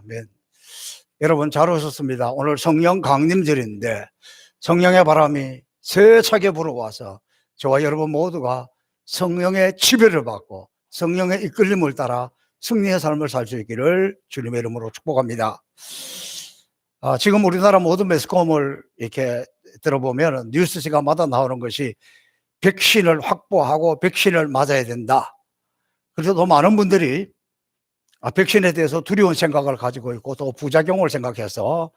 아멘. 여러분 잘 오셨습니다. 오늘 성령 강림절인데 성령의 바람이 세차게 불어와서 저와 여러분 모두가 성령의 지배를 받고 성령의 이끌림을 따라 승리의 삶을 살 수 있기를 주님의 이름으로 축복합니다. 지금 우리나라 모든 매스컴을 이렇게 들어보면 뉴스 시간마다 나오는 것이 백신을 확보하고 백신을 맞아야 된다. 그래서 또 많은 분들이 백신에 대해서 두려운 생각을 가지고 있고 또 부작용을 생각해서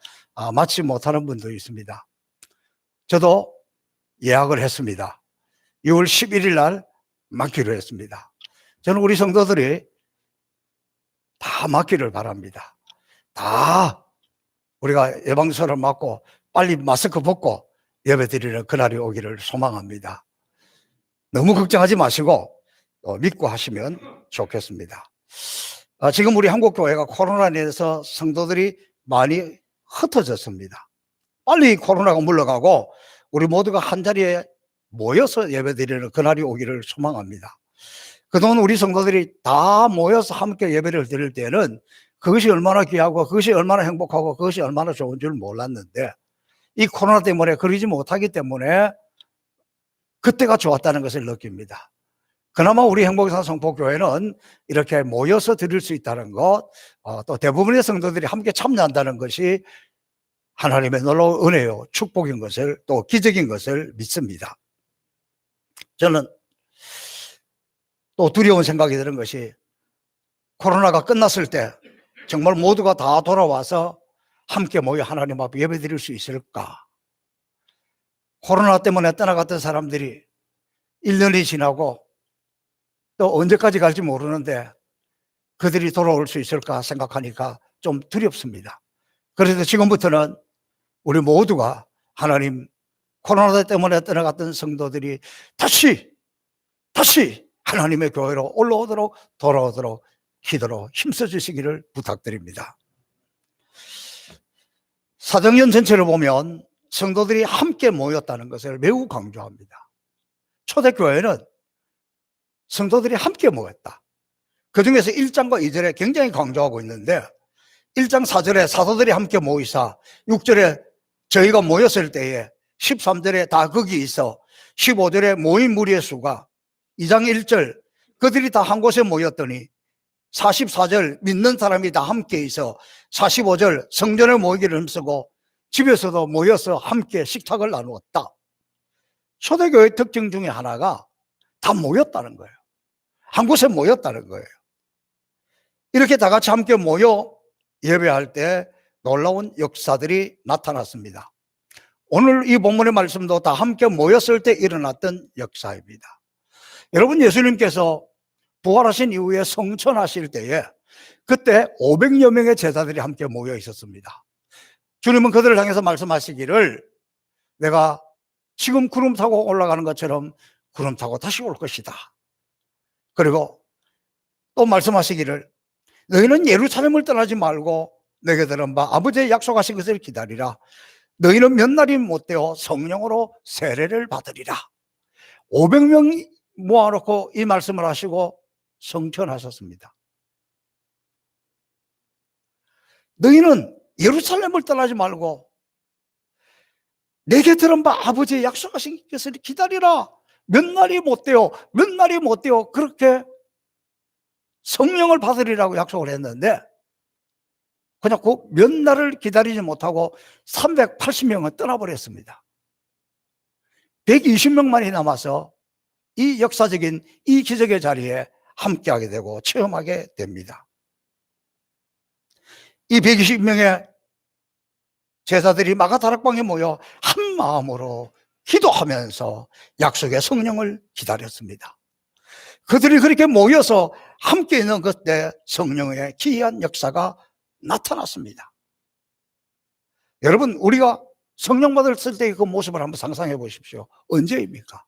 맞지 못하는 분도 있습니다. 저도 예약을 했습니다. 6월 11일 날 맞기로 했습니다. 저는 우리 성도들이 다 맞기를 바랍니다. 다 우리가 예방접종을 맞고 빨리 마스크 벗고 예배드리는 그날이 오기를 소망합니다. 너무 걱정하지 마시고 믿고 하시면 좋겠습니다. 지금 우리 한국교회가 코로나로 인해서 성도들이 많이 흩어졌습니다. 빨리 코로나가 물러가고 우리 모두가 한자리에 모여서 예배드리는 그날이 오기를 소망합니다. 그동안 우리 성도들이 다 모여서 함께 예배를 드릴 때는 그것이 얼마나 귀하고 그것이 얼마나 행복하고 그것이 얼마나 좋은 줄 몰랐는데 이 코로나 때문에 그러지 못하기 때문에 그때가 좋았다는 것을 느낍니다. 그나마 우리 행복산 성포교회는 이렇게 모여서 드릴 수 있다는 것, 또 대부분의 성도들이 함께 참여한다는 것이 하나님의 놀라운 은혜요, 축복인 것을, 또 기적인 것을 믿습니다. 저는 또 두려운 생각이 드는 것이 코로나가 끝났을 때 정말 모두가 다 돌아와서 함께 모여 하나님 앞에 예배 드릴 수 있을까? 코로나 때문에 떠나갔던 사람들이 1년이 지나고 또 언제까지 갈지 모르는데 그들이 돌아올 수 있을까 생각하니까 좀 두렵습니다. 그래서 지금부터는 우리 모두가 하나님 코로나 때문에 떠나갔던 성도들이 다시 하나님의 교회로 올라오도록 돌아오도록 기도로 힘써 주시기를 부탁드립니다. 사도행전 전체를 보면 성도들이 함께 모였다는 것을 매우 강조합니다. 초대교회는 성도들이 함께 모였다. 그 중에서 1장과 2절에 굉장히 강조하고 있는데 1장 4절에 사도들이 함께 모이사 6절에 저희가 모였을 때에 13절에 다 거기 있어 15절에 모인 무리의 수가 2장 1절 그들이 다 한 곳에 모였더니 44절 믿는 사람이 다 함께 있어 45절 성전에 모이기를 힘쓰고 집에서도 모여서 함께 식탁을 나누었다. 초대교회의 특징 중에 하나가 다 모였다는 거예요. 한 곳에 모였다는 거예요. 이렇게 다 같이 함께 모여 예배할 때 놀라운 역사들이 나타났습니다. 오늘 이 본문의 말씀도 다 함께 모였을 때 일어났던 역사입니다. 여러분, 예수님께서 부활하신 이후에 성천하실 때에 그때 500여 명의 제자들이 함께 모여 있었습니다. 주님은 그들을 향해서 말씀하시기를 내가 지금 구름 타고 올라가는 것처럼 구름 타고 다시 올 것이다. 그리고 또 말씀하시기를 너희는 예루살렘을 떠나지 말고 내게 들은 바 아버지의 약속하신 것을 기다리라. 너희는 몇 날이 못되어 성령으로 세례를 받으리라. 500명 모아놓고 이 말씀을 하시고 성천하셨습니다. 너희는 예루살렘을 떠나지 말고 내게 들은 바 아버지의 약속하신 것을 기다리라. 몇 날이 못되어 그렇게 성령을 받으리라고 약속을 했는데 그냥 그 몇 날을 기다리지 못하고 380명은 떠나버렸습니다. 120명만이 남아서 이 역사적인 이 기적의 자리에 함께하게 되고 체험하게 됩니다. 이 120명의 제자들이 마가다락방에 모여 한 마음으로 기도하면서 약속의 성령을 기다렸습니다. 그들이 그렇게 모여서 함께 있는 그때 성령의 기이한 역사가 나타났습니다. 여러분, 우리가 성령 받았을 때의 그 모습을 한번 상상해 보십시오. 언제입니까?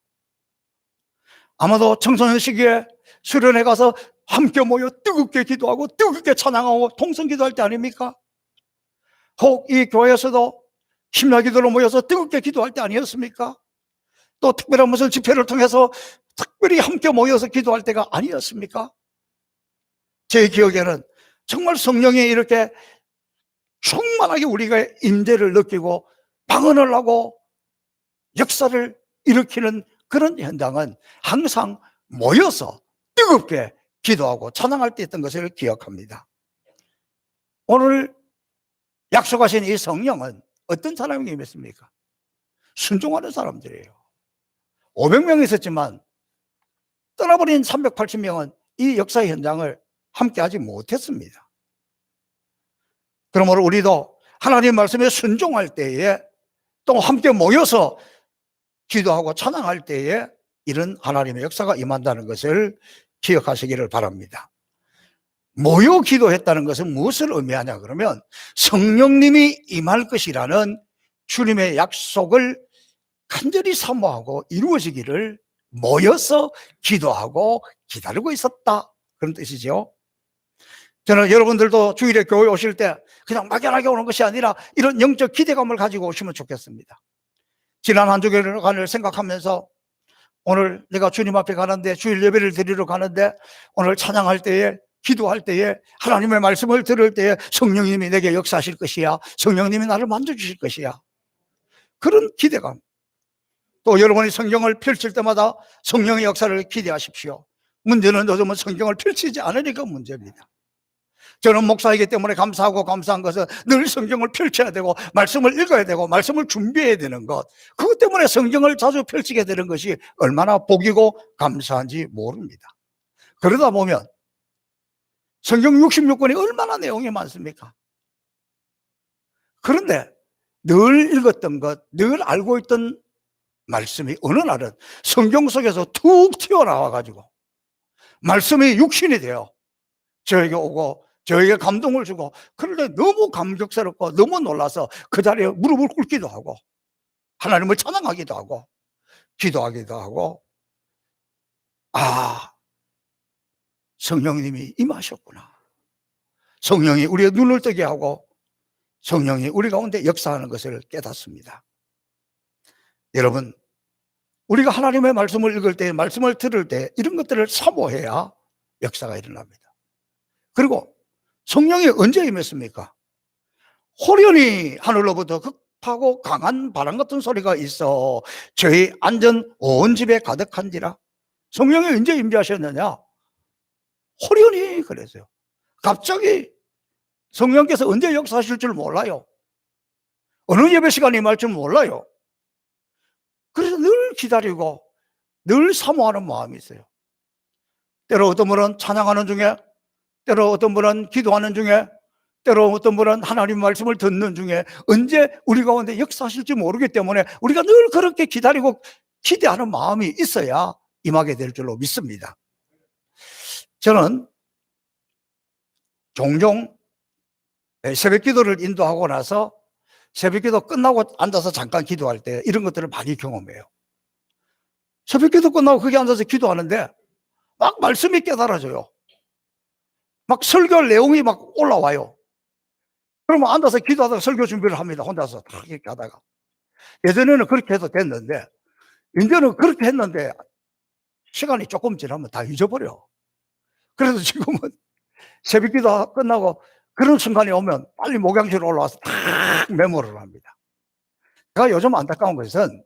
아마도 청소년 시기에 수련회 가서 함께 모여 뜨겁게 기도하고 뜨겁게 찬양하고 통성 기도할 때 아닙니까? 혹 이 교회에서도 심야기도로 모여서 뜨겁게 기도할 때 아니었습니까? 또 특별한 무슨 집회를 통해서 특별히 함께 모여서 기도할 때가 아니었습니까? 제 기억에는 정말 성령이 이렇게 충만하게 우리가 임재를 느끼고 방언을 하고 역사를 일으키는 그런 현장은 항상 모여서 뜨겁게 기도하고 찬양할 때 있던 것을 기억합니다. 오늘 약속하신 이 성령은 어떤 사람이 임했습니까? 순종하는 사람들이에요. 500명 있었지만 떠나버린 380명은 이 역사의 현장을 함께하지 못했습니다. 그러므로 우리도 하나님 말씀에 순종할 때에 또 함께 모여서 기도하고 찬양할 때에 이런 하나님의 역사가 임한다는 것을 기억하시기를 바랍니다. 모여 기도했다는 것은 무엇을 의미하냐 그러면 성령님이 임할 것이라는 주님의 약속을 간절히 사모하고 이루어지기를 모여서 기도하고 기다리고 있었다, 그런 뜻이죠. 저는 여러분들도 주일에 교회 오실 때 그냥 막연하게 오는 것이 아니라 이런 영적 기대감을 가지고 오시면 좋겠습니다. 지난 한 주간을 생각하면서 오늘 내가 주님 앞에 가는데, 주일 예배를 드리러 가는데, 오늘 찬양할 때에, 기도할 때에, 하나님의 말씀을 들을 때에 성령님이 내게 역사하실 것이야, 성령님이 나를 만져주실 것이야, 그런 기대감. 또 여러분이 성경을 펼칠 때마다 성령의 역사를 기대하십시오. 문제는 요즘은 성경을 펼치지 않으니까 문제입니다. 저는 목사이기 때문에 감사하고 감사한 것은 늘 성경을 펼쳐야 되고 말씀을 읽어야 되고 말씀을 준비해야 되는 것, 그것 때문에 성경을 자주 펼치게 되는 것이 얼마나 복이고 감사한지 모릅니다. 그러다 보면 성경 66권이 얼마나 내용이 많습니까? 그런데 늘 읽었던 것, 늘 알고 있던 말씀이 어느 날은 성경 속에서 툭 튀어나와 가지고 말씀이 육신이 되어 저에게 오고 저에게 감동을 주고, 그런데 너무 감격스럽고 너무 놀라서 그 자리에 무릎을 꿇기도 하고 하나님을 찬양하기도 하고 기도하기도 하고, 아, 성령님이 임하셨구나, 성령이 우리의 눈을 뜨게 하고 성령이 우리 가운데 역사하는 것을 깨닫습니다. 여러분, 우리가 하나님의 말씀을 읽을 때, 말씀을 들을 때 이런 것들을 사모해야 역사가 일어납니다. 그리고 성령이 언제 임했습니까? 호련히 하늘로부터 급하고 강한 바람 같은 소리가 있어 저희 앉은 온 집에 가득한지라. 성령이 언제 임재하셨느냐? 호련히 그랬어요. 갑자기. 성령께서 언제 역사하실 줄 몰라요. 어느 예배 시간에 임할 줄 몰라요. 그래서 늘 기다리고 늘 사모하는 마음이 있어요. 때로 어떤 분은 찬양하는 중에, 때로 어떤 분은 기도하는 중에, 때로 어떤 분은 하나님 말씀을 듣는 중에 언제 우리 가운데 역사하실지 모르기 때문에 우리가 늘 그렇게 기다리고 기대하는 마음이 있어야 임하게 될 줄로 믿습니다. 저는 종종 새벽 기도를 인도하고 나서 새벽 기도 끝나고 앉아서 잠깐 기도할 때 이런 것들을 많이 경험해요. 새벽 기도 끝나고 거기 앉아서 기도하는데 막 말씀이 깨달아져요. 막 설교 내용이 막 올라와요. 그러면 앉아서 기도하다가 설교 준비를 합니다. 혼자서 다 이렇게 하다가. 예전에는 그렇게 해도 됐는데 이제는 그렇게 했는데 시간이 조금 지나면 다 잊어버려. 그래서 지금은 새벽 기도 끝나고 그런 순간이 오면 빨리 목양실로 올라와서 딱 메모를 합니다. 제가 요즘 안타까운 것은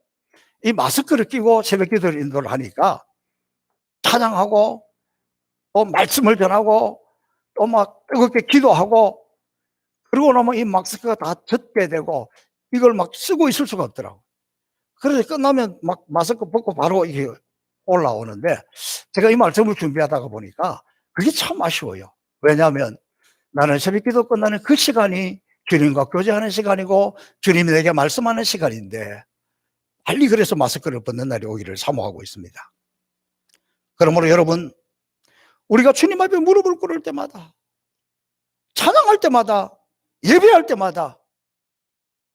이 마스크를 끼고 새벽 기도를 인도를 하니까 찬양하고 또 말씀을 전하고 또 막 뜨겁게 기도하고 그러고 나면 이 마스크가 다 젖게 되고 이걸 막 쓰고 있을 수가 없더라고요. 그래서 끝나면 막 마스크 벗고 바로 이게 올라오는데 제가 이 말씀을 준비하다가 보니까 그게 참 아쉬워요. 왜냐하면 나는 새벽 기도 끝나는 그 시간이 주님과 교제하는 시간이고 주님이 내게 말씀하는 시간인데 빨리 그래서 마스크를 벗는 날이 오기를 사모하고 있습니다. 그러므로 여러분, 우리가 주님 앞에 무릎을 꿇을 때마다, 찬양할 때마다, 예배할 때마다,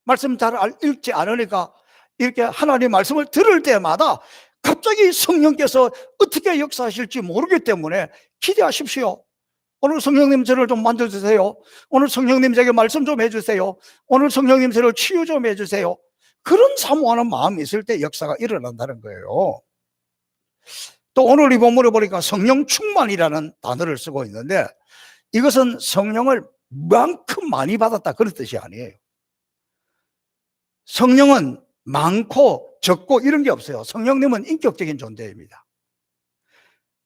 말씀 잘 읽지 않으니까 이렇게 하나님의 말씀을 들을 때마다 갑자기 성령께서 어떻게 역사하실지 모르기 때문에 기대하십시오. 오늘 성령님 저를 좀 만져주세요. 오늘 성령님 제게 말씀 좀 해주세요. 오늘 성령님 저를 치유 좀 해주세요. 그런 사모하는 마음이 있을 때 역사가 일어난다는 거예요. 또 오늘 이 본문을 보니까 성령 충만이라는 단어를 쓰고 있는데 이것은 성령을 만큼 많이 받았다 그런 뜻이 아니에요. 성령은 많고 적고 이런 게 없어요. 성령님은 인격적인 존재입니다.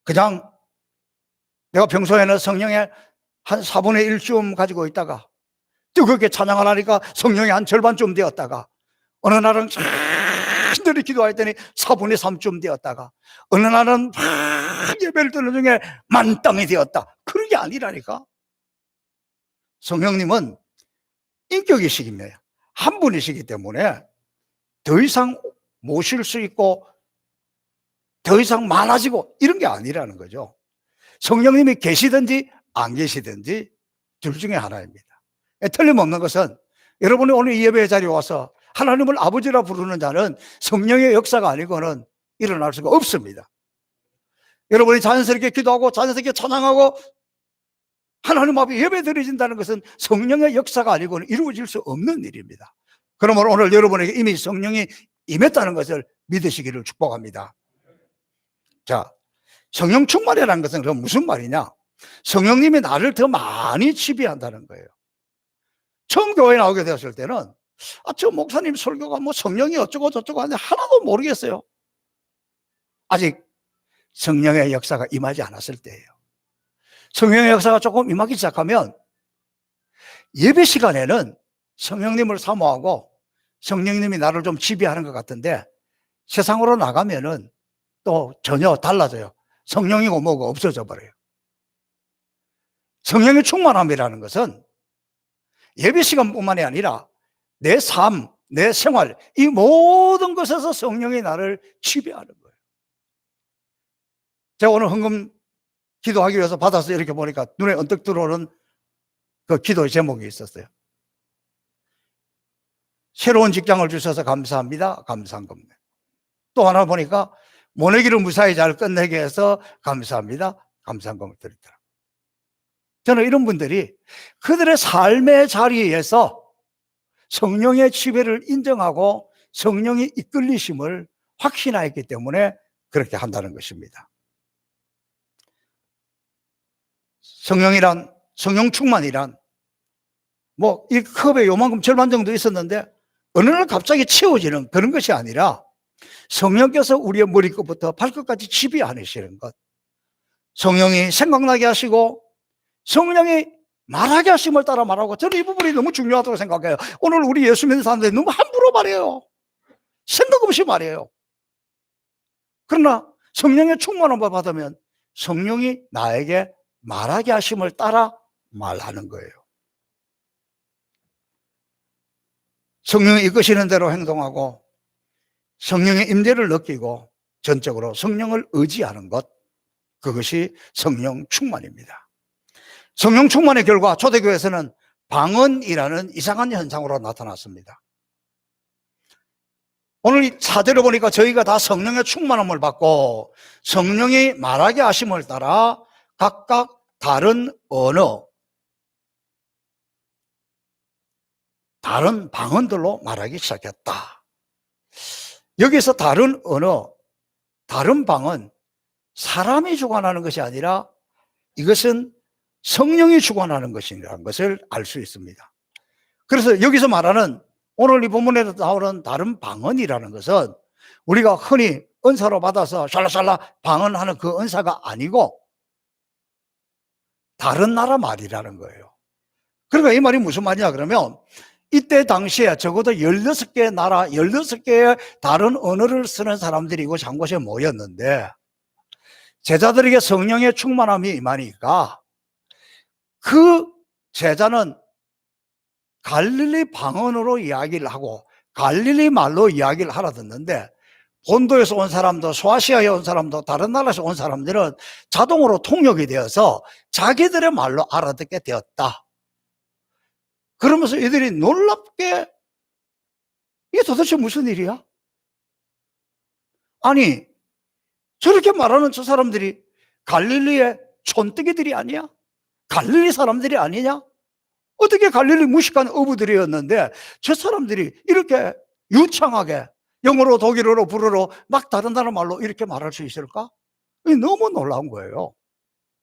그냥 내가 평소에는 성령의 한 4분의 1쯤 가지고 있다가 뜨겁게 찬양을 하니까 성령의 한 절반쯤 되었다가 어느 날은 간절히 기도했더니 4분의 3쯤 되었다가 어느 날은 예배를 드는 중에 만땅이 되었다. 그런 게 아니라니까. 성령님은 인격이시기입니다. 한 분이시기 때문에 더 이상 모실 수 있고 더 이상 많아지고 이런 게 아니라는 거죠. 성령님이 계시든지 안 계시든지 둘 중에 하나입니다. 틀림없는 것은 여러분이 오늘 이 예배 자리에 와서 하나님을 아버지라 부르는 자는 성령의 역사가 아니고는 일어날 수가 없습니다. 여러분이 자연스럽게 기도하고 자연스럽게 찬양하고 하나님 앞에 예배 드려진다는 것은 성령의 역사가 아니고는 이루어질 수 없는 일입니다. 그러므로 오늘 여러분에게 이미 성령이 임했다는 것을 믿으시기를 축복합니다. 자, 성령 충만이라는 것은 그럼 무슨 말이냐? 성령님이 나를 더 많이 지배한다는 거예요. 처음 교회에 나오게 되었을 때는 저 목사님 설교가 뭐 성령이 어쩌고 저쩌고 하는데 하나도 모르겠어요. 아직 성령의 역사가 임하지 않았을 때예요. 성령의 역사가 조금 임하기 시작하면 예배 시간에는 성령님을 사모하고 성령님이 나를 좀 지배하는 것 같은데 세상으로 나가면은 또 전혀 달라져요. 성령이고 뭐고 없어져 버려요. 성령의 충만함이라는 것은 예배 시간뿐만이 아니라 내 삶, 내 생활, 이 모든 것에서 성령이 나를 지배하는 거예요. 제가 오늘 헌금 기도하기 위해서 받아서 이렇게 보니까 눈에 언뜻 들어오는 그 기도의 제목이 있었어요. 새로운 직장을 주셔서 감사합니다. 감사한 겁니다. 또 하나 보니까 모내기를 무사히 잘 끝내게 해서 감사합니다. 감사한 겁니다. 드리더라고요. 저는 이런 분들이 그들의 삶의 자리에서 성령의 지배를 인정하고 성령의 이끌리심을 확신하였기 때문에 그렇게 한다는 것입니다. 성령이란, 성령 충만이란 뭐 이 컵에 요만큼 절반 정도 있었는데 어느 날 갑자기 채워지는 그런 것이 아니라 성령께서 우리의 머리끝부터 발끝까지 지배하시는 것, 성령이 생각나게 하시고 성령이 말하게 하심을 따라 말하고, 저는 이 부분이 너무 중요하다고 생각해요. 오늘 우리 예수 믿는 사람들이 너무 함부로 말해요. 생각 없이 말해요. 그러나 성령의 충만함을 받으면 성령이 나에게 말하게 하심을 따라 말하는 거예요. 성령이 이끄시는 대로 행동하고 성령의 임재를 느끼고 전적으로 성령을 의지하는 것, 그것이 성령 충만입니다. 성령 충만의 결과 초대교회에서는 방언이라는 이상한 현상으로 나타났습니다. 오늘 사제를 보니까 저희가 다 성령의 충만함을 받고 성령이 말하게 하심을 따라 각각 다른 언어, 다른 방언들로 말하기 시작했다. 여기서 다른 언어, 다른 방언, 사람이 주관하는 것이 아니라 이것은 성령이 주관하는 것이라는 것을 알 수 있습니다. 그래서 여기서 말하는 오늘 이 본문에도 나오는 다른 방언이라는 것은 우리가 흔히 은사로 받아서 샬라샬라 방언하는 그 은사가 아니고 다른 나라 말이라는 거예요. 그러니까 이 말이 무슨 말이냐 그러면 이때 당시에 적어도 16개의 나라, 16개의 다른 언어를 쓰는 사람들이 이곳 한 곳에 모였는데 제자들에게 성령의 충만함이 임하니까 그 제자는 갈릴리 방언으로 이야기를 하고 갈릴리 말로 이야기를 하라 듣는데 본도에서 온 사람도 소아시아에 온 사람도 다른 나라에서 온 사람들은 자동으로 통역이 되어서 자기들의 말로 알아듣게 되었다. 그러면서 이들이 놀랍게 이게 도대체 무슨 일이야? 아니 저렇게 말하는 저 사람들이 갈릴리의 촌뜨기들이 아니야? 갈릴리 사람들이 아니냐? 어떻게 갈릴리 무식한 어부들이었는데 저 사람들이 이렇게 유창하게 영어로 독일어로 불어로 막 다른 나라 말로 이렇게 말할 수 있을까? 너무 놀라운 거예요.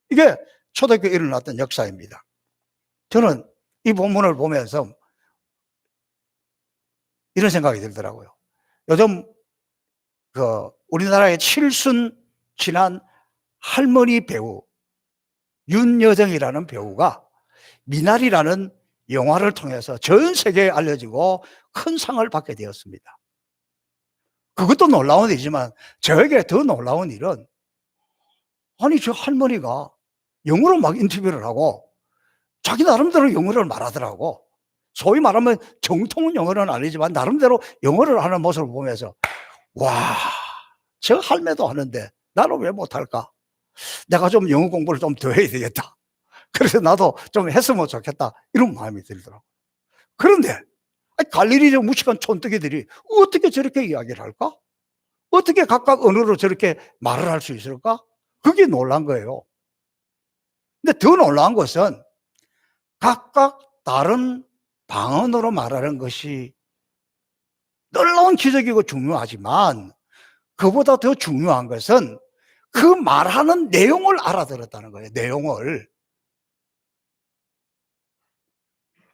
이게 초대교회에 일어났던 역사입니다. 저는 이 본문을 보면서 이런 생각이 들더라고요. 요즘 우리나라의 칠순 지난 할머니 배우 윤여정이라는 배우가 미나리라는 영화를 통해서 전 세계에 알려지고 큰 상을 받게 되었습니다. 그것도 놀라운 일이지만 저에게 더 놀라운 일은, 아니 저 할머니가 영어로 막 인터뷰를 하고 자기 나름대로 영어를 말하더라고. 소위 말하면 정통 영어는 아니지만 나름대로 영어를 하는 모습을 보면서, 와, 저 할매도 하는데 나는 왜 못할까? 내가 좀 영어 공부를 좀 더 해야 되겠다. 그래서 나도 좀 했으면 좋겠다, 이런 마음이 들더라고. 그런데 갈릴리 무식한 촌뜨기들이 어떻게 저렇게 이야기를 할까? 어떻게 각각 언어로 저렇게 말을 할 수 있을까? 그게 놀란 거예요. 근데 더 놀라운 것은 각각 다른 방언으로 말하는 것이 놀라운 기적이고 중요하지만, 그보다 더 중요한 것은 그 말하는 내용을 알아들었다는 거예요. 내용을.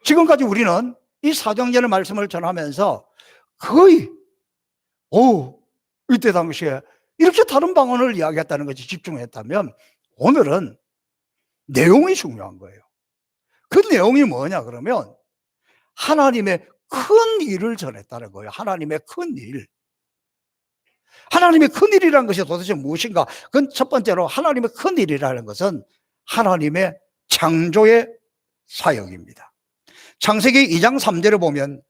지금까지 우리는 이 사도행전의 말씀을 전하면서 거의 이때 당시에 이렇게 다른 방언을 이야기했다는 것이 집중했다면, 오늘은 내용이 중요한 거예요. 그 내용이 뭐냐 그러면 하나님의 큰 일을 전했다는 거예요. 하나님의 큰 일. 하나님의 큰 일이라는 것이 도대체 무엇인가? 그건 첫 번째로, 하나님의 큰 일이라는 것은 하나님의 창조의 사역입니다. 창세기 2장 3절에 보면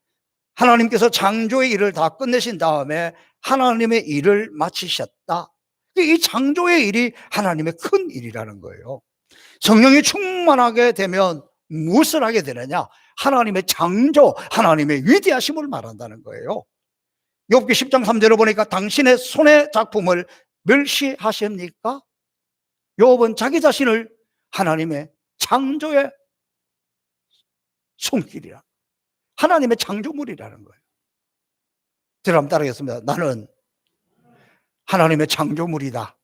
하나님께서 창조의 일을 다 끝내신 다음에 하나님의 일을 마치셨다. 이 창조의 일이 하나님의 큰 일이라는 거예요. 성령이 충만하게 되면 무엇을 하게 되느냐? 하나님의 창조, 하나님의 위대하심을 말한다는 거예요. 욥기 10장 3절을 보니까 당신의 손의 작품을 멸시하십니까? 욥은 자기 자신을 하나님의 창조의 손길이라, 하나님의 창조물이라는 거예요. 제가 한번 따라하겠습니다. 나는 하나님의 창조물이다.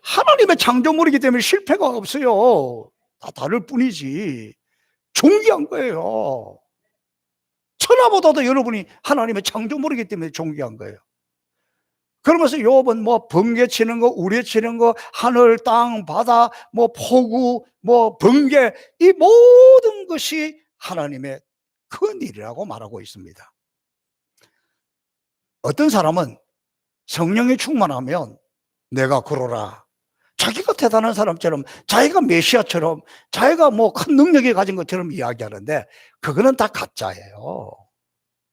하나님의 창조물이기 때문에 실패가 없어요. 다 다를 뿐이지. 존귀한 거예요. 천하보다도 여러분이 하나님의 창조물이기 때문에 존귀한 거예요. 그러면서 욥은 뭐 번개 치는 거, 우레 치는 거, 하늘, 땅, 바다, 뭐 폭우, 뭐 번개, 이 모든 것이 하나님의 큰 일이라고 말하고 있습니다. 어떤 사람은 성령이 충만하면 내가 그러라, 자기가 대단한 사람처럼, 자기가 메시아처럼, 자기가 뭐 큰 능력이 가진 것처럼 이야기하는데, 그거는 다 가짜예요.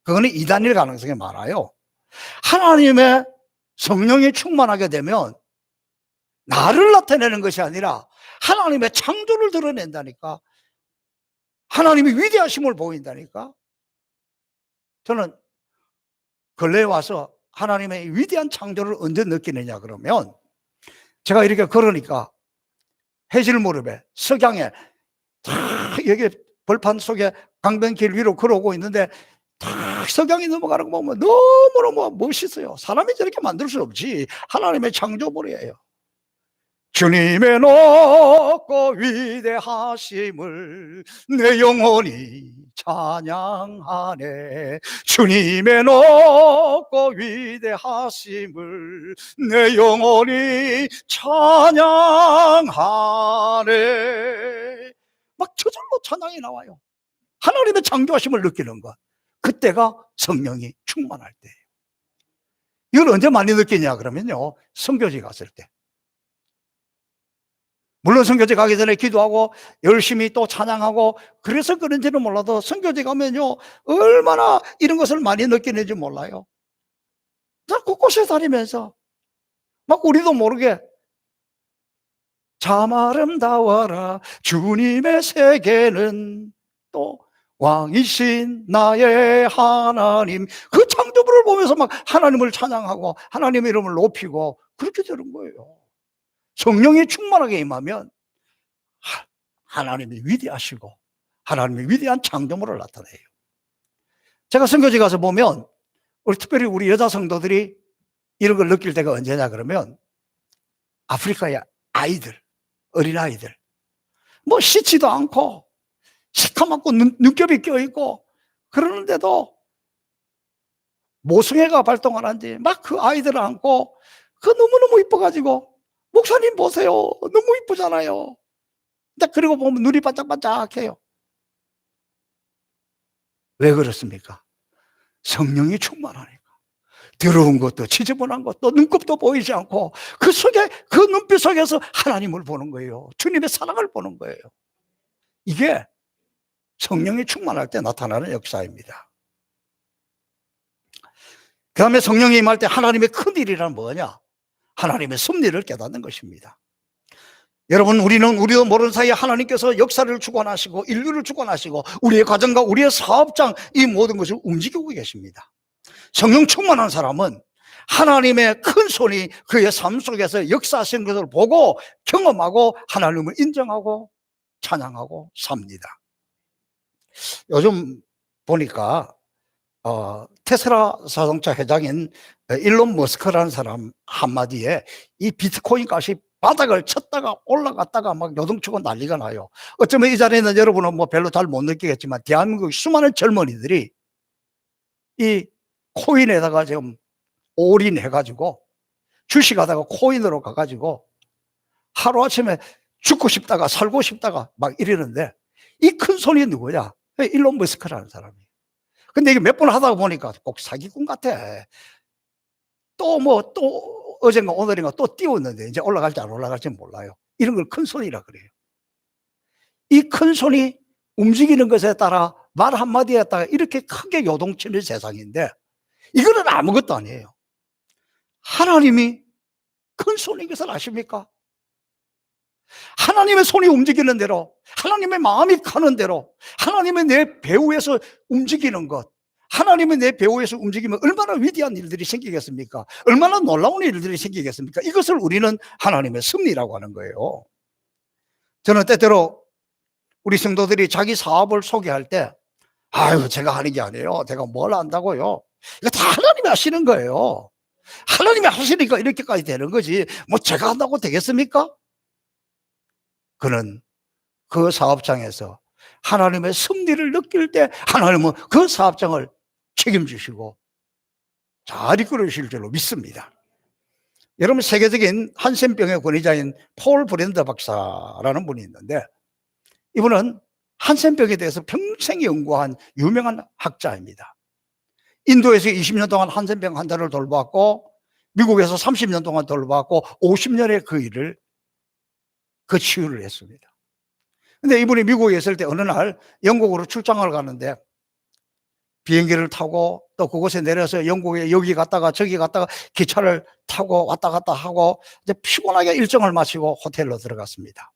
그거는 이단일 가능성이 많아요. 하나님의 성령이 충만하게 되면 나를 나타내는 것이 아니라 하나님의 창조를 드러낸다니까. 하나님의 위대하심을 보인다니까. 저는 근래에 와서 하나님의 위대한 창조를 언제 느끼느냐 그러면, 제가 이렇게 걸으니까 해질 무렵에 석양에 탁 여기 벌판 속에 강변길 위로 걸어오고 있는데 탁 석양이 넘어가는 거 보면 너무너무 멋있어요. 사람이 저렇게 만들 수 없지. 하나님의 창조물이에요. 주님의 높고 위대하심을 내 영혼이 찬양하네. 주님의 높고 위대하심을 내 영혼이 찬양하네. 막 저절로 찬양이 나와요. 하나님의 창조하심을 느끼는 것, 그때가 성령이 충만할 때예요. 이걸 언제 많이 느끼냐 그러면요, 선교지 갔을 때. 물론 선교지 가기 전에 기도하고 열심히 또 찬양하고, 그래서 그런지는 몰라도 선교지 가면요 얼마나 이런 것을 많이 느끼는지 몰라요. 곳곳에 다니면서 막 우리도 모르게 참 아름다워라 주님의 세계는, 또 왕이신 나의 하나님, 그 창조물을 보면서 막 하나님을 찬양하고 하나님의 이름을 높이고 그렇게 되는 거예요. 성령이 충만하게 임하면 하나님이 위대하시고 하나님의 위대한 창조물을 나타내요. 제가 선교지 가서 보면 특별히 우리 여자 성도들이 이런 걸 느낄 때가 언제냐 그러면, 아프리카의 아이들, 어린아이들 뭐 씻지도 않고 시커멓고 눈겹이 껴있고 그러는데도 모성애가 발동하는지 막 그 아이들을 안고 그 너무너무 이뻐가지고 목사님 보세요. 너무 이쁘잖아요. 근데 그리고 보면 눈이 반짝반짝해요. 왜 그렇습니까? 성령이 충만하니까. 더러운 것도 지저분한 것도 눈곱도 보이지 않고 그 속에 그 눈빛 속에서 하나님을 보는 거예요. 주님의 사랑을 보는 거예요. 이게 성령이 충만할 때 나타나는 역사입니다. 그 다음에 성령이 임할 때 하나님의 큰일이란 뭐냐? 하나님의 섭리를 깨닫는 것입니다. 여러분, 우리도 모르는 사이에 하나님께서 역사를 주관하시고 인류를 주관하시고 우리의 가정과 우리의 사업장 이 모든 것을 움직이고 계십니다. 성령 충만한 사람은 하나님의 큰 손이 그의 삶 속에서 역사하시는 것을 보고 경험하고 하나님을 인정하고 찬양하고 삽니다. 요즘 보니까 테슬라 자동차 회장인 일론 머스크라는 사람 한마디에 이 비트코인 값이 바닥을 쳤다가 올라갔다가 막 요동치고 난리가 나요. 어쩌면 이 자리에는 여러분은 뭐 별로 잘 못 느끼겠지만 대한민국 수많은 젊은이들이 이 코인에다가 지금 올인해가지고 주식하다가 코인으로 가가지고 하루아침에 죽고 싶다가 살고 싶다가 막 이러는데 이 큰 손이 누구냐? 일론 머스크라는 사람이에요. 근데 이게 몇 번 하다 보니까 꼭 사기꾼 같아. 또 어젠가 오늘인가 또 띄웠는데 이제 올라갈지 안 올라갈지 몰라요. 이런 걸 큰 손이라 그래요. 이 큰 손이 움직이는 것에 따라 말 한마디에 따라 이렇게 크게 요동치는 세상인데 이거는 아무것도 아니에요. 하나님이 큰 손인 것을 아십니까? 하나님의 손이 움직이는 대로, 하나님의 마음이 가는 대로, 하나님의 내 배후에서 움직이는 것, 하나님의 내 배후에서 움직이면 얼마나 위대한 일들이 생기겠습니까? 얼마나 놀라운 일들이 생기겠습니까? 이것을 우리는 하나님의 섭리라고 하는 거예요. 저는 때때로 우리 성도들이 자기 사업을 소개할 때 아유 제가 하는 게 아니에요. 제가 뭘 안다고요. 이거 다 하나님이 하시는 거예요. 하나님이 하시니까 이렇게까지 되는 거지 뭐 제가 한다고 되겠습니까? 그는 그 사업장에서 하나님의 섭리를 느낄 때 하나님은 그 사업장을 책임지시고 잘 이끌으실 줄로 믿습니다. 여러분, 세계적인 한센병의 권위자인 폴 브랜드 박사라는 분이 있는데 이분은 한센병에 대해서 평생 연구한 유명한 학자입니다. 인도에서 20년 동안 한센병 환자를 돌보았고 미국에서 30년 동안 돌보았고 50년의 그 치유를 했습니다. 근데 이분이 미국에 있을 때 어느 날 영국으로 출장을 가는데 비행기를 타고 또 그곳에 내려서 영국에 여기 갔다가 저기 갔다가 기차를 타고 왔다 갔다 하고 이제 피곤하게 일정을 마치고 호텔로 들어갔습니다.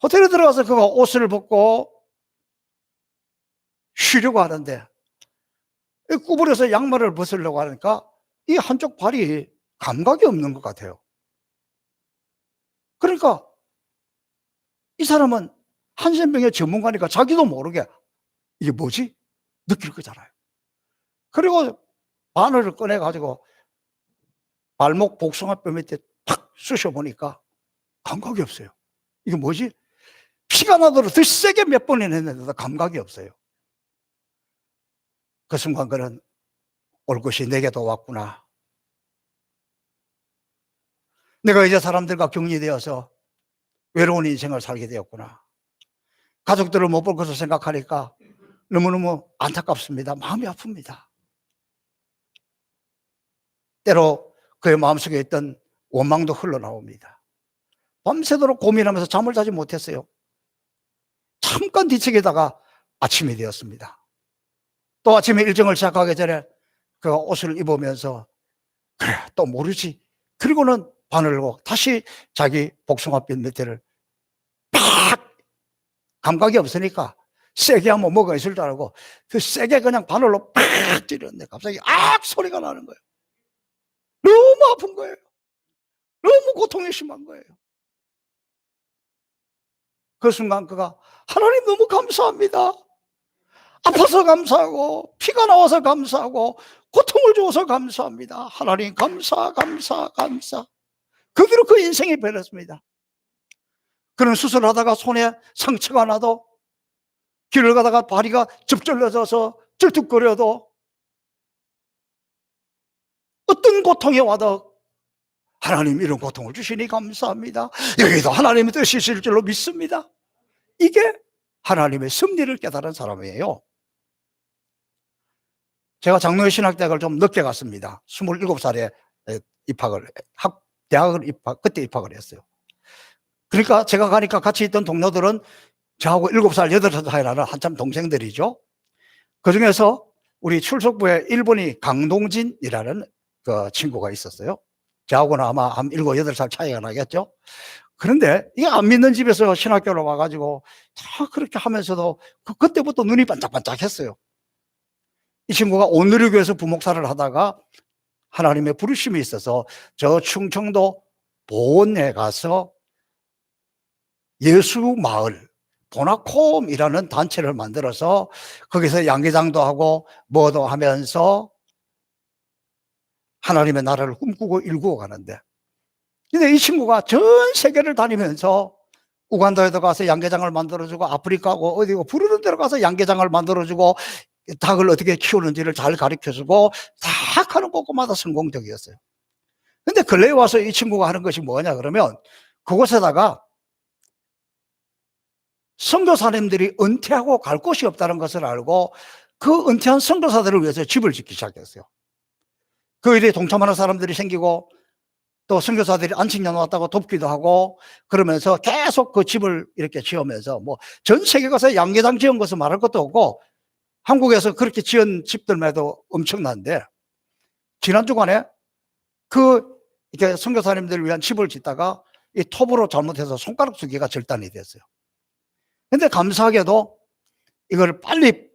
호텔에 들어가서 그가 옷을 벗고 쉬려고 하는데 구부려서 양말을 벗으려고 하니까 이 한쪽 발이 감각이 없는 것 같아요. 그러니까 이 사람은 한센병의 전문가니까 자기도 모르게 이게 뭐지? 느낄 거잖아요. 그리고 바늘을 꺼내가지고 발목 복숭아뼈 밑에 탁 쑤셔보니까 감각이 없어요. 이게 뭐지? 피가 나도록 더 세게 몇 번이나 했는데도 감각이 없어요. 그 순간 그는 올 것이 내게도 왔구나. 내가 이제 사람들과 격리되어서 외로운 인생을 살게 되었구나. 가족들을 못 볼 것을 생각하니까 너무너무 안타깝습니다. 마음이 아픕니다. 때로 그의 마음속에 있던 원망도 흘러나옵니다. 밤새도록 고민하면서 잠을 자지 못했어요. 잠깐 뒤척이다가 아침이 되었습니다. 또 아침에 일정을 시작하기 전에 그 옷을 입으면서 그래 또 모르지. 그리고는 바늘을 걸고 다시 자기 복숭아뼈 밑에를 팍 감각이 없으니까 세게 하면 뭐가 있을 줄 알고 그 세게 그냥 바늘로 팍 찌르는데 갑자기 악 소리가 나는 거예요. 너무 아픈 거예요. 너무 고통이 심한 거예요. 그 순간 그가 하나님 너무 감사합니다. 아파서 감사하고 피가 나와서 감사하고 고통을 주어서 감사합니다. 하나님 감사. 그 뒤로 그 인생이 변했습니다. 그는 수술하다가 손에 상처가 나도 길을 가다가 다리가 접질러져서 쩔뚝거려도 어떤 고통이 와도 하나님 이런 고통을 주시니 감사합니다. 여기도 하나님의 뜻이 있을 줄로 믿습니다. 이게 하나님의 섭리를 깨달은 사람이에요. 제가 장로회 신학대학을 좀 늦게 갔습니다. 27살에 그때 입학을 했어요. 그러니까 제가 가니까 같이 있던 동료들은 저하고 7살, 8살 차이 나는 한참 동생들이죠. 그 중에서 우리 출석부에 일본이 강동진이라는 그 친구가 있었어요. 저하고는 아마 한 7, 8살 차이가 나겠죠. 그런데 이게 안 믿는 집에서 신학교로 와가지고 다 그렇게 하면서도 그때부터 눈이 반짝반짝했어요. 이 친구가 온누리교에서 부목사를 하다가 하나님의 부르심이 있어서 저 충청도 보원에 가서 예수마을 보나콤이라는 단체를 만들어서 거기서 양계장도 하고 뭐도 하면서 하나님의 나라를 꿈꾸고 일구어 가는데, 근데 이 친구가 전 세계를 다니면서 우간다에도 가서 양계장을 만들어주고 아프리카고 어디고 부르는 데로 가서 양계장을 만들어주고 닭을 어떻게 키우는지를 잘 가르쳐주고 다 하는 곳마다 성공적이었어요. 근데 근래에 와서 이 친구가 하는 것이 뭐냐 그러면 그곳에다가 선교사님들이 은퇴하고 갈 곳이 없다는 것을 알고 그 은퇴한 선교사들을 위해서 집을 짓기 시작했어요. 그 일에 동참하는 사람들이 생기고 또 선교사들이 안식년 왔다고 돕기도 하고 그러면서 계속 그 집을 이렇게 지으면서 뭐 전 세계 가서 양계장 지은 것은 말할 것도 없고 한국에서 그렇게 지은 집들만 해도 엄청난데, 지난 주간에 이렇게 선교사님들을 위한 집을 짓다가 이 톱으로 잘못해서 손가락 2개가 절단이 됐어요. 근데 감사하게도 이걸 빨리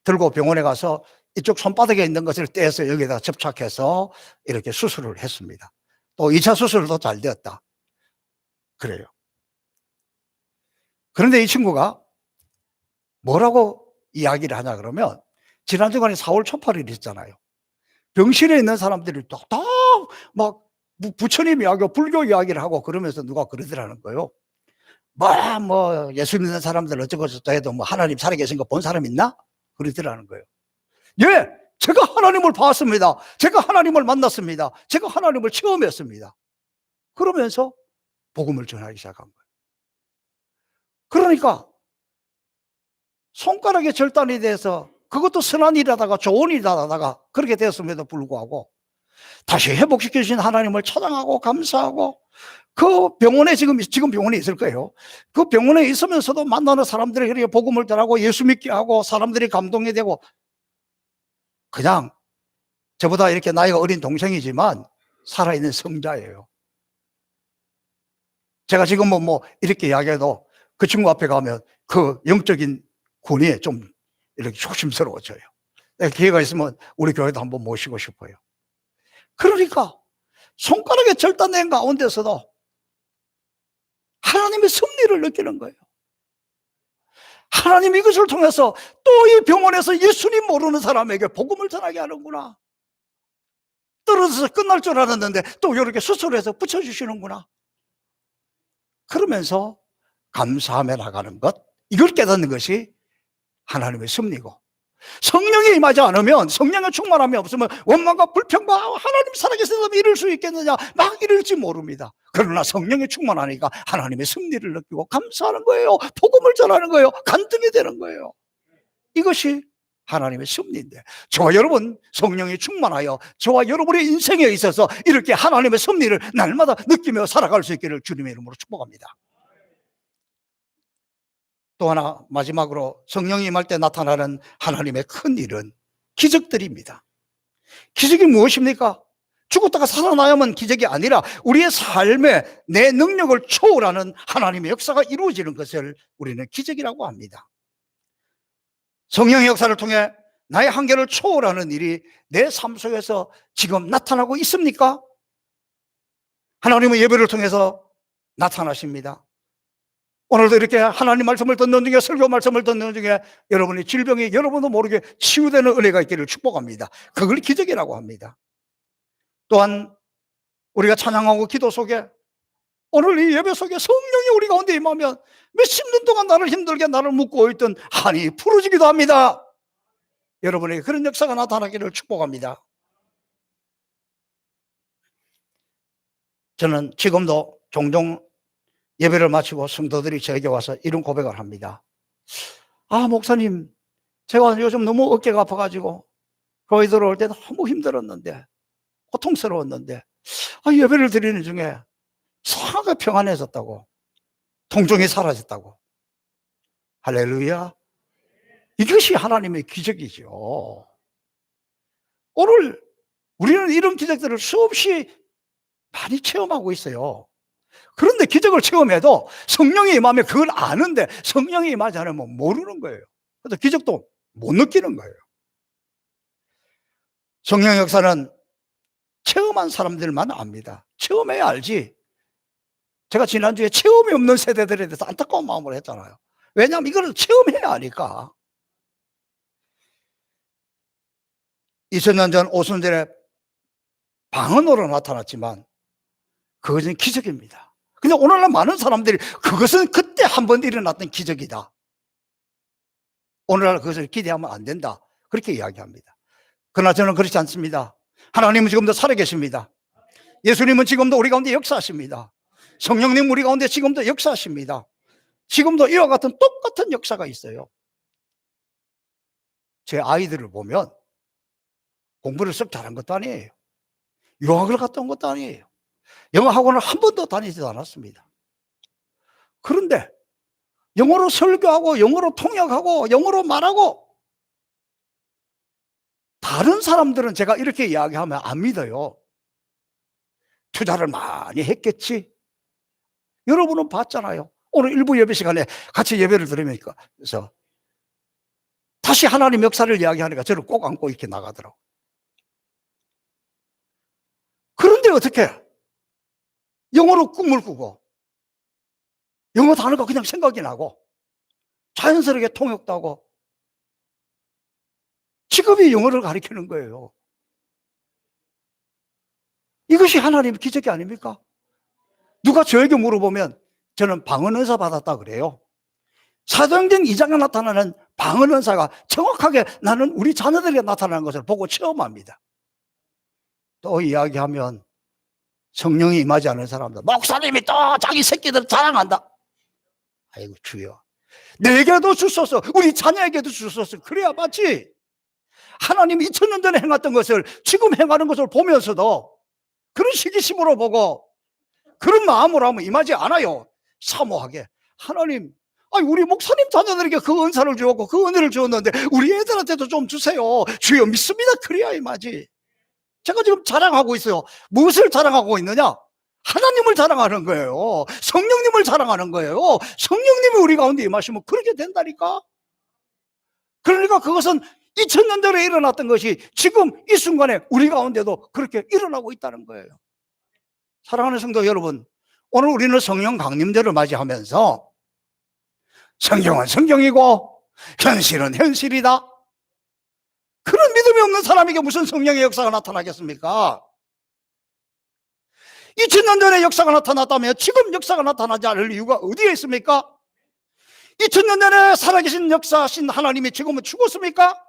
들고 병원에 가서 이쪽 손바닥에 있는 것을 떼서 여기다 접착해서 이렇게 수술을 했습니다. 또 2차 수술도 잘 되었다. 그래요. 그런데 이 친구가 뭐라고 이야기를 하냐 그러면, 지난 주간에 4월 초팔일 있잖아요. 병실에 있는 사람들이 다 막 부처님 이야기하고 불교 이야기를 하고 그러면서 누가 그러더라는 거예요. 뭐 예수 믿는 사람들 어쩌고저쩌고 해도 뭐 하나님 살아계신 거 본 사람 있나? 그러더라는 거예요. 예, 제가 하나님을 봤습니다. 제가 하나님을 만났습니다. 제가 하나님을 체험했습니다. 그러면서 복음을 전하기 시작한 거예요. 그러니까 손가락에 절단이 돼서 그것도 선한 일하다가 좋은 일하다가 그렇게 되었음에도 불구하고 다시 회복시켜 주신 하나님을 찬양하고 감사하고, 그 병원에 지금 병원에 있을 거예요. 그 병원에 있으면서도 만나는 사람들에게 복음을 전하고 예수 믿게 하고 사람들이 감동이 되고, 그냥 저보다 이렇게 나이가 어린 동생이지만 살아있는 성자예요. 제가 지금 뭐 이렇게 이야기해도 그 친구 앞에 가면 그 영적인 군이 좀 이렇게 조심스러워져요. 기회가 있으면 우리 교회도 한번 모시고 싶어요. 그러니까 손가락에 절단된 가운데서도 하나님의 섭리를 느끼는 거예요. 하나님이 이것을 통해서 또 이 병원에서 예수님 모르는 사람에게 복음을 전하게 하는구나. 떨어져서 끝날 줄 알았는데 또 이렇게 수술해서 붙여주시는구나. 그러면서 감사하며 나가는 것, 이걸 깨닫는 것이 하나님의 섭리고, 성령이 임하지 않으면, 성령의 충만함이 없으면 원망과 불평과 하나님 살아계셔서 이럴 수 있겠느냐 막 이럴지 모릅니다. 그러나 성령이 충만하니까 하나님의 섭리를 느끼고 감사하는 거예요. 복음을 전하는 거예요. 간증이 되는 거예요. 이것이 하나님의 섭리인데, 저와 여러분 성령이 충만하여 저와 여러분의 인생에 있어서 이렇게 하나님의 섭리를 날마다 느끼며 살아갈 수 있기를 주님의 이름으로 축복합니다. 또 하나 마지막으로, 성령이 임할 때 나타나는 하나님의 큰 일은 기적들입니다. 기적이 무엇입니까? 죽었다가 살아나야만 기적이 아니라 우리의 삶에 내 능력을 초월하는 하나님의 역사가 이루어지는 것을 우리는 기적이라고 합니다. 성령의 역사를 통해 나의 한계를 초월하는 일이 내 삶 속에서 지금 나타나고 있습니까? 하나님의 예배를 통해서 나타나십니다. 오늘도 이렇게 하나님 말씀을 듣는 중에, 설교 말씀을 듣는 중에 여러분의 질병이 여러분도 모르게 치유되는 은혜가 있기를 축복합니다. 그걸 기적이라고 합니다. 또한 우리가 찬양하고 기도 속에 오늘 이 예배 속에 성령이 우리 가운데 임하면 몇십 년 동안 나를 힘들게 나를 묶고 있던 한이 풀어지기도 합니다. 여러분에게 그런 역사가 나타나기를 축복합니다. 저는 지금도 종종 예배를 마치고 성도들이 저에게 와서 이런 고백을 합니다. 아, 목사님, 제가 요즘 너무 어깨가 아파가지고 교회 들어올 때 너무 힘들었는데, 고통스러웠는데, 예배를 드리는 중에 상하게 평안해졌다고, 통증이 사라졌다고. 할렐루야. 이것이 하나님의 기적이죠. 오늘 우리는 이런 기적들을 수없이 많이 체험하고 있어요. 그런데 기적을 체험해도 성령이 임하면 그걸 아는데 성령이 임하지 않으면 모르는 거예요. 그래서 기적도 못 느끼는 거예요. 성령 역사는 체험한 사람들만 압니다. 체험해야 알지. 제가 지난주에 체험이 없는 세대들에 대해서 안타까운 마음으로 했잖아요. 왜냐하면 이걸 체험해야 하니까. 2000년 전 오순절에 방언으로 나타났지만 그것은 기적입니다. 근데 오늘날 많은 사람들이 그것은 그때 한번 일어났던 기적이다. 오늘날 그것을 기대하면 안 된다. 그렇게 이야기합니다. 그러나 저는 그렇지 않습니다. 하나님은 지금도 살아계십니다. 예수님은 지금도 우리 가운데 역사하십니다. 성령님 우리 가운데 지금도 역사하십니다. 지금도 이와 같은 똑같은 역사가 있어요. 제 아이들을 보면 공부를 썩 잘한 것도 아니에요. 유학을 갔다 온 것도 아니에요. 영어 학원을 한 번도 다니지도 않았습니다. 그런데 영어로 설교하고 영어로 통역하고 영어로 말하고, 다른 사람들은 제가 이렇게 이야기하면 안 믿어요. 투자를 많이 했겠지. 여러분은 봤잖아요. 오늘 일부 예배 시간에 같이 예배를 들으니까 그래서 다시 하나님 역사를 이야기하니까 저를 꼭 안고 이렇게 나가더라고요. 그런데 어떻게 영어로 꿈을 꾸고 영어 단어가 그냥 생각이 나고 자연스럽게 통역도 하고 직업이 영어를 가리키는 거예요. 이것이 하나님의 기적이 아닙니까? 누가 저에게 물어보면 저는 방언은사 받았다 그래요. 사도행전 2장에 나타나는 방언은사가 정확하게 나는 우리 자녀들에게 나타나는 것을 보고 체험합니다. 또 이야기하면 성령이 임하지 않은 사람들, 목사님이 또 자기 새끼들 자랑한다. 아이고 주여, 내게도 주소서, 우리 자녀에게도 주소서. 그래야 맞지. 하나님이 2000년 전에 행했던 것을 지금 행하는 것을 보면서도 그런 시기심으로 보고 그런 마음으로 하면 임하지 않아요. 사모하게. 하나님, 우리 목사님 자녀들에게 그 은사를 주었고 그 은혜를 주었는데 우리 애들한테도 좀 주세요. 주여 믿습니다. 그래야 임하지. 제가 지금 자랑하고 있어요. 무엇을 자랑하고 있느냐? 하나님을 자랑하는 거예요. 성령님을 자랑하는 거예요. 성령님이 우리 가운데 임하시면 그렇게 된다니까. 그러니까 그것은 2000년 전에 일어났던 것이 지금 이 순간에 우리 가운데도 그렇게 일어나고 있다는 거예요. 사랑하는 성도 여러분, 오늘 우리는 성령 강림절을 맞이하면서 성경은 성경이고 현실은 현실이다. 그런 믿음이 없는 사람에게 무슨 성령의 역사가 나타나겠습니까? 2000년 전에 역사가 나타났다면 지금 역사가 나타나지 않을 이유가 어디에 있습니까? 2000년 전에 살아계신 역사하신 하나님이 지금은 죽었습니까?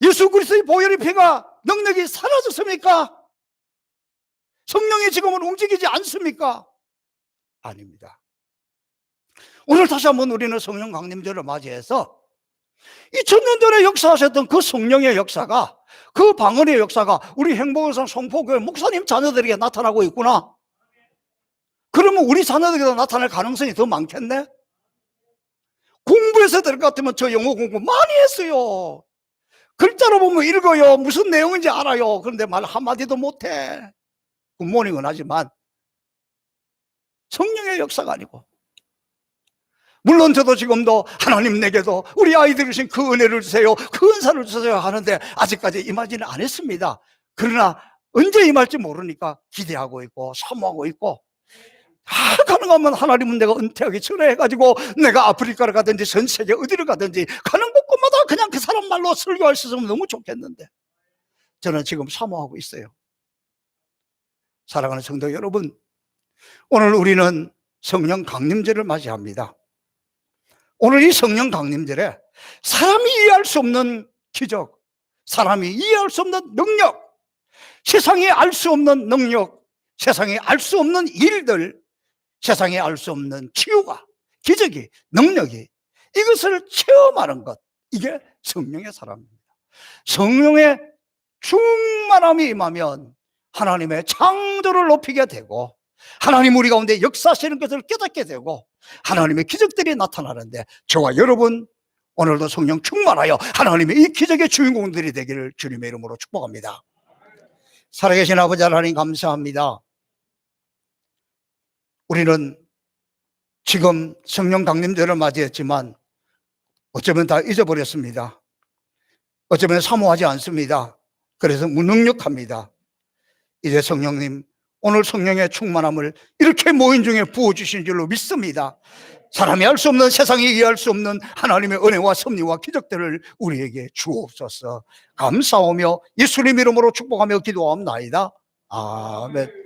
예수 그리스도의 보혈의 피가 능력이 사라졌습니까? 성령이 지금은 움직이지 않습니까? 아닙니다. 오늘 다시 한번 우리는 성령 강림절을 맞이해서 2000년 전에 역사하셨던 그 성령의 역사가, 그 방언의 역사가 우리 행복의성 성포교회 목사님 자녀들에게 나타나고 있구나. 그러면 우리 자녀들에게도 나타날 가능성이 더 많겠네? 공부해서 될 것 같으면 저 영어 공부 많이 했어요. 글자로 보면 읽어요. 무슨 내용인지 알아요. 그런데 말 한마디도 못해. 굿모닝은 하지만 성령의 역사가 아니고, 물론 저도 지금도 하나님 내게도 우리 아이들이 주신 그 은혜를 주세요, 그 은사를 주세요 하는데 아직까지 임하지는 않았습니다. 그러나 언제 임할지 모르니까 기대하고 있고 사모하고 있고, 가능하면 하나님은 내가 은퇴하기 전에 해가지고 내가 아프리카를 가든지 전 세계 어디를 가든지 가는 곳곳마다 그냥 그 사람 말로 설교할 수 있으면 너무 좋겠는데 저는 지금 사모하고 있어요. 사랑하는 성도 여러분, 오늘 우리는 성령 강림절을 맞이합니다. 오늘 이 성령 강림절에 사람이 이해할 수 없는 기적, 사람이 이해할 수 없는 능력, 세상이 알 수 없는 능력, 세상이 알 수 없는 일들, 세상이 알 수 없는 치유가, 기적이, 능력이, 이것을 체험하는 것, 이게 성령의 사람입니다. 성령의 충만함이 임하면 하나님의 창조를 높이게 되고, 하나님 우리 가운데 역사하시는 것을 깨닫게 되고, 하나님의 기적들이 나타나는데, 저와 여러분 오늘도 성령 충만하여 하나님의 이 기적의 주인공들이 되기를 주님의 이름으로 축복합니다. 살아계신 아버지 하나님 감사합니다. 우리는 지금 성령 강림절을 맞이했지만 어쩌면 다 잊어버렸습니다. 어쩌면 사모하지 않습니다. 그래서 무능력합니다. 이제 성령님, 오늘 성령의 충만함을 이렇게 모인 중에 부어주신 줄로 믿습니다. 사람이 알 수 없는, 세상이 이해할 수 없는 하나님의 은혜와 섭리와 기적들을 우리에게 주옵소서. 감사하며 예수님 이름으로 축복하며 기도하옵나이다. 아멘.